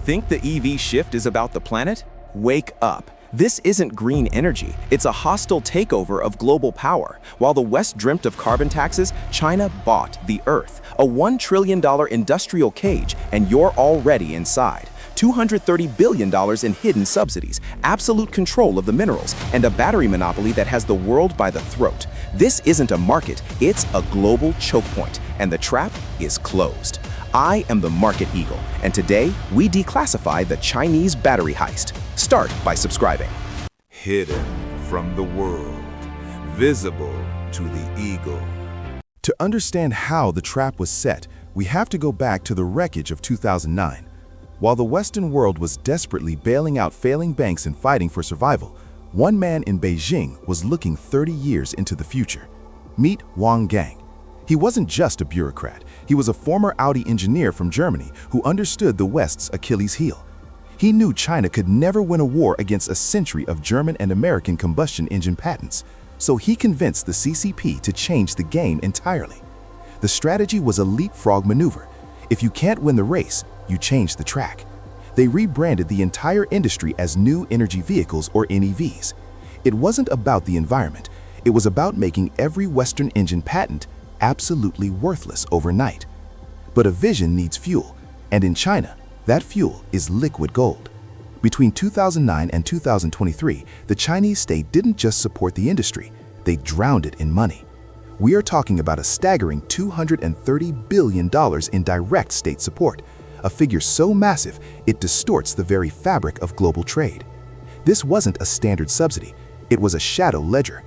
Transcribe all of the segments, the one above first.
Think the EV shift is about the planet? Wake up. This isn't green energy, it's a hostile takeover of global power. While the West dreamt of carbon taxes, China bought the Earth, a $1 trillion industrial cage, and you're already inside. $230 billion in hidden subsidies, absolute control of the minerals, and a battery monopoly that has the world by the throat. This isn't a market, it's a global choke point, and the trap is closed. I am the Market Eagle, and today we declassify the Chinese battery heist. Start by subscribing. Hidden from the world, visible to the eagle. To understand how the trap was set, we have to go back to the wreckage of 2009. While the Western world was desperately bailing out failing banks and fighting for survival, one man in Beijing was looking 30 years into the future. Meet Wan Gang. He wasn't just a bureaucrat. He was a former Audi engineer from Germany who understood the West's Achilles heel. He knew China could never win a war against a century of German and American combustion engine patents, so he convinced the CCP to change the game entirely. The strategy was a leapfrog maneuver. If you can't win the race, you change the track. They rebranded the entire industry as New Energy Vehicles, or NEVs. It wasn't about the environment. It was about making every Western engine patent absolutely worthless overnight. But a vision needs fuel, and in China, that fuel is liquid gold. Between 2009 and 2023, the Chinese state didn't just support the industry, they drowned it in money. We are talking about a staggering $230 billion in direct state support, a figure so massive it distorts the very fabric of global trade. This wasn't a standard subsidy, it was a shadow ledger.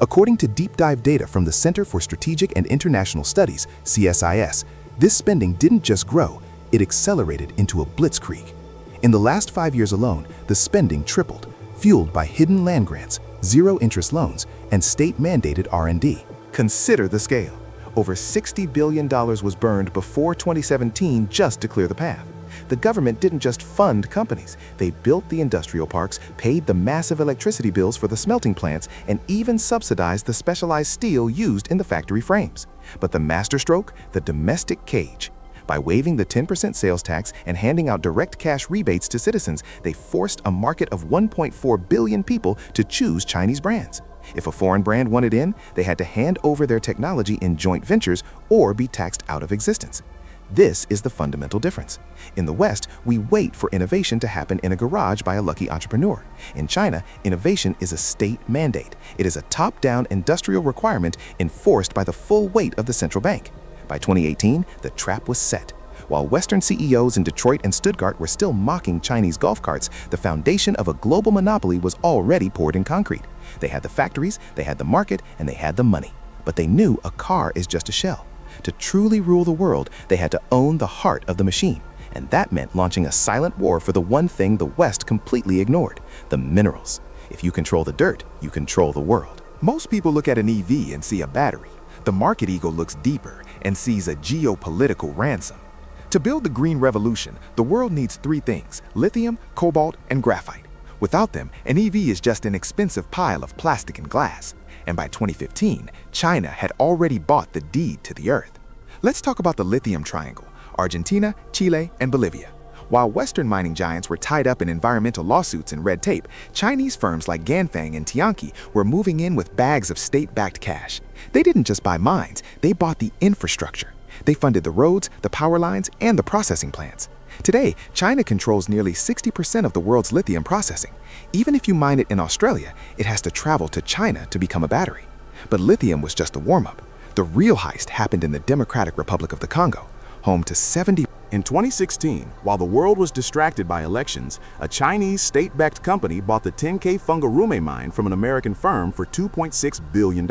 According to deep dive data from the Center for Strategic and International Studies, CSIS, this spending didn't just grow, it accelerated into a blitzkrieg. In the last 5 years alone, the spending tripled, fueled by hidden land grants, zero-interest loans, and state-mandated R&D. Consider the scale. Over $60 billion was burned before 2017 just to clear the path. The government didn't just fund companies. They built the industrial parks, paid the massive electricity bills for the smelting plants, and even subsidized the specialized steel used in the factory frames. But the masterstroke, the domestic cage. By waiving the 10% sales tax and handing out direct cash rebates to citizens, they forced a market of 1.4 billion people to choose Chinese brands. If a foreign brand wanted in, they had to hand over their technology in joint ventures or be taxed out of existence. This is the fundamental difference. In the West, we wait for innovation to happen in a garage by a lucky entrepreneur. In China, innovation is a state mandate. It is a top-down industrial requirement enforced by the full weight of the central bank. By 2018, the trap was set. While Western CEOs in Detroit and Stuttgart were still mocking Chinese golf carts, the foundation of a global monopoly was already poured in concrete. They had the factories, they had the market, and they had the money. But they knew a car is just a shell. To truly rule the world, they had to own the heart of the machine. And that meant launching a silent war for the one thing the West completely ignored: the minerals. If you control the dirt, you control the world. Most people look at an EV and see a battery. The Market Eagle looks deeper and sees a geopolitical ransom. To build the green revolution, the world needs three things: lithium, cobalt, and graphite. Without them, an EV is just an expensive pile of plastic and glass. And by 2015, China had already bought the deed to the earth. Let's talk about the lithium triangle: Argentina, Chile, and Bolivia. While Western mining giants were tied up in environmental lawsuits and red tape, Chinese firms like Ganfeng and Tianqi were moving in with bags of state-backed cash. They didn't just buy mines, they bought the infrastructure. They funded the roads, the power lines, and the processing plants. Today, China controls nearly 60% of the world's lithium processing. Even if you mine it in Australia, it has to travel to China to become a battery. But lithium was just a warm-up. The real heist happened in the Democratic Republic of the Congo, home to 70. In 2016, while the world was distracted by elections, a Chinese state-backed company bought the 10K Fungarume mine from an American firm for $2.6 billion.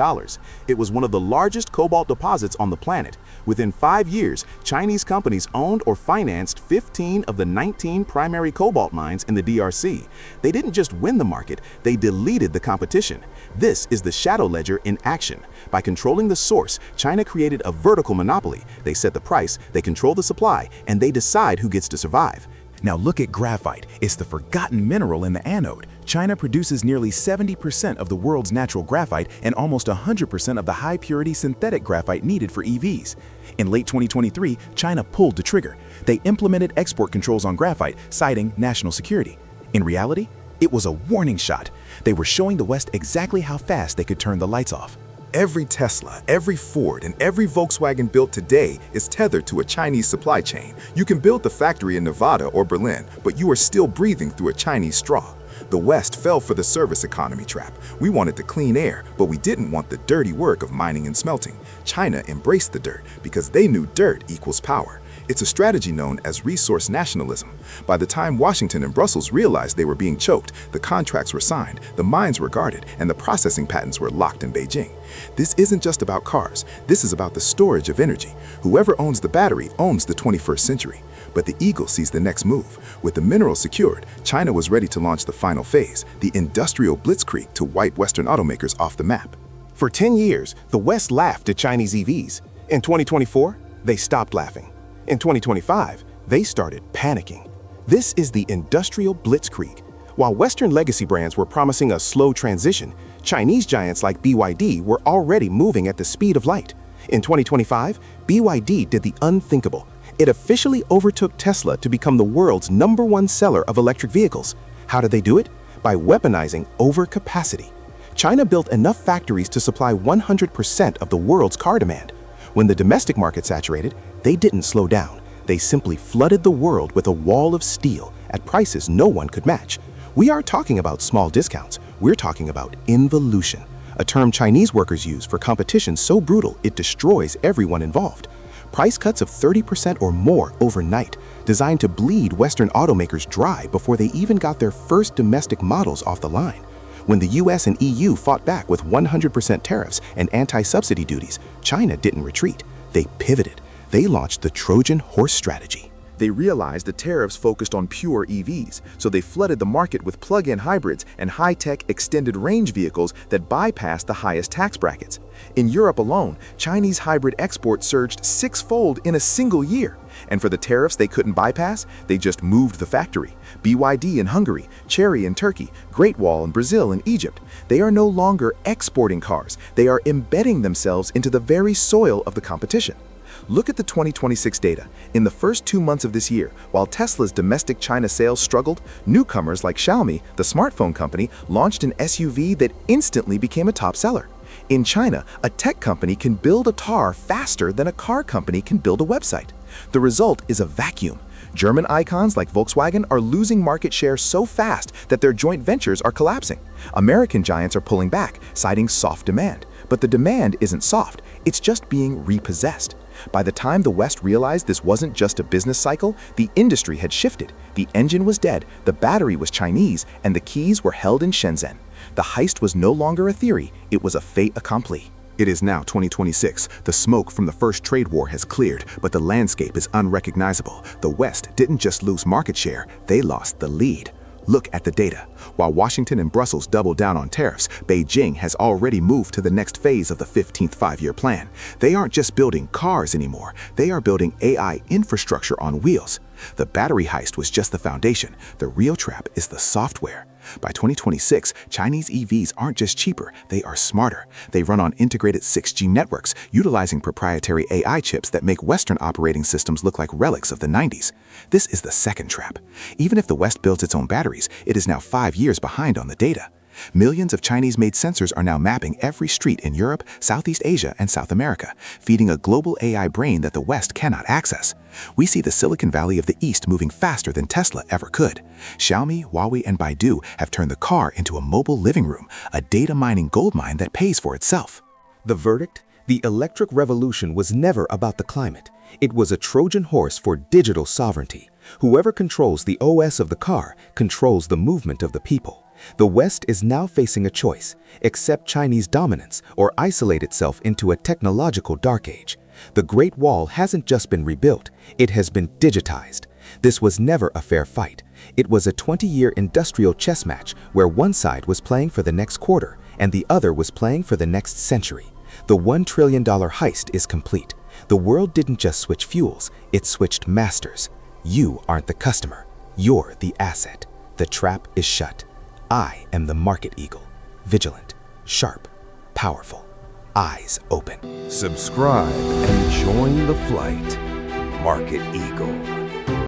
It was one of the largest cobalt deposits on the planet. Within 5 years, Chinese companies owned or financed 15 of the 19 primary cobalt mines in the DRC. They didn't just win the market, they deleted the competition. This is the shadow ledger in action. By controlling the source, China created a vertical monopoly. They set the price, they control the supply, and they decide who gets to survive. Now look at graphite. It's the forgotten mineral in the anode. China produces nearly 70% of the world's natural graphite and almost 100% of the high-purity synthetic graphite needed for EVs. In late 2023, China pulled the trigger. They implemented export controls on graphite, citing national security. In reality, it was a warning shot. They were showing the West exactly how fast they could turn the lights off. Every Tesla, every Ford, and every Volkswagen built today is tethered to a Chinese supply chain. You can build the factory in Nevada or Berlin, but you are still breathing through a Chinese straw. The West fell for the service economy trap. We wanted the clean air, but we didn't want the dirty work of mining and smelting. China embraced the dirt because they knew dirt equals power. It's a strategy known as resource nationalism. By the time Washington and Brussels realized they were being choked, the contracts were signed, the mines were guarded, and the processing patents were locked in Beijing. This isn't just about cars. This is about the storage of energy. Whoever owns the battery owns the 21st century. But the eagle sees the next move. With the minerals secured, China was ready to launch the final phase, the industrial blitzkrieg to wipe Western automakers off the map. For 10 years, the West laughed at Chinese EVs. In 2024, they stopped laughing. In 2025, they started panicking. This is the industrial blitzkrieg. While Western legacy brands were promising a slow transition, Chinese giants like BYD were already moving at the speed of light. In 2025, BYD did the unthinkable. It officially overtook Tesla to become the world's #1 seller of electric vehicles. How did they do it? By weaponizing overcapacity. China built enough factories to supply 100% of the world's car demand. When the domestic market saturated, they didn't slow down. They simply flooded the world with a wall of steel at prices no one could match. We aren't talking about small discounts. We're talking about involution, a term Chinese workers use for competition so brutal it destroys everyone involved. Price cuts of 30% or more overnight, designed to bleed Western automakers dry before they even got their first domestic models off the line. When the US and EU fought back with 100% tariffs and anti-subsidy duties, China didn't retreat. They pivoted. They launched the Trojan horse strategy. They realized the tariffs focused on pure EVs, so they flooded the market with plug-in hybrids and high-tech extended-range vehicles that bypassed the highest tax brackets. In Europe alone, Chinese hybrid exports surged 6-fold in a single year. And for the tariffs they couldn't bypass, they just moved the factory. BYD in Hungary, Chery in Turkey, Great Wall in Brazil and Egypt. They are no longer exporting cars. They are embedding themselves into the very soil of the competition. Look at the 2026 data. In the first 2 months of this year, while Tesla's domestic China sales struggled, newcomers like Xiaomi, the smartphone company, launched an SUV that instantly became a top seller. In China, a tech company can build a car faster than a car company can build a website. The result is a vacuum. German icons like Volkswagen are losing market share so fast that their joint ventures are collapsing. American giants are pulling back, citing soft demand. But the demand isn't soft, it's just being repossessed. By the time the West realized this wasn't just a business cycle, the industry had shifted. The engine was dead, the battery was Chinese, and the keys were held in Shenzhen. The heist was no longer a theory, it was a fait accompli. It is now 2026. The smoke from the first trade war has cleared, but the landscape is unrecognizable. The West didn't just lose market share, they lost the lead. Look at the data. While Washington and Brussels double down on tariffs, Beijing has already moved to the next phase of the 15th five-year plan. They aren't just building cars anymore, they are building AI infrastructure on wheels. The battery heist was just the foundation. The real trap is the software. By 2026, Chinese EVs aren't just cheaper, they are smarter. They run on integrated 6G networks, utilizing proprietary AI chips that make Western operating systems look like relics of the 90s. This is the second trap. Even if the West builds its own batteries, it is now 5 years behind on the data. Millions of Chinese-made sensors are now mapping every street in Europe, Southeast Asia, and South America, feeding a global AI brain that the West cannot access. We see the Silicon Valley of the East moving faster than Tesla ever could. Xiaomi, Huawei, and Baidu have turned the car into a mobile living room, a data mining goldmine that pays for itself. The verdict? The electric revolution was never about the climate. It was a Trojan horse for digital sovereignty. Whoever controls the OS of the car controls the movement of the people. The West is now facing a choice: accept Chinese dominance or isolate itself into a technological dark age. The Great Wall hasn't just been rebuilt, it has been digitized. This was never a fair fight. It was a 20-year industrial chess match where one side was playing for the next quarter and the other was playing for the next century. The $1 trillion heist is complete. The world didn't just switch fuels, it switched masters. You aren't the customer, You're the asset. The trap is shut. I am the market eagle. Vigilant, sharp, powerful, eyes open. Subscribe and join the flight. Market Eagle.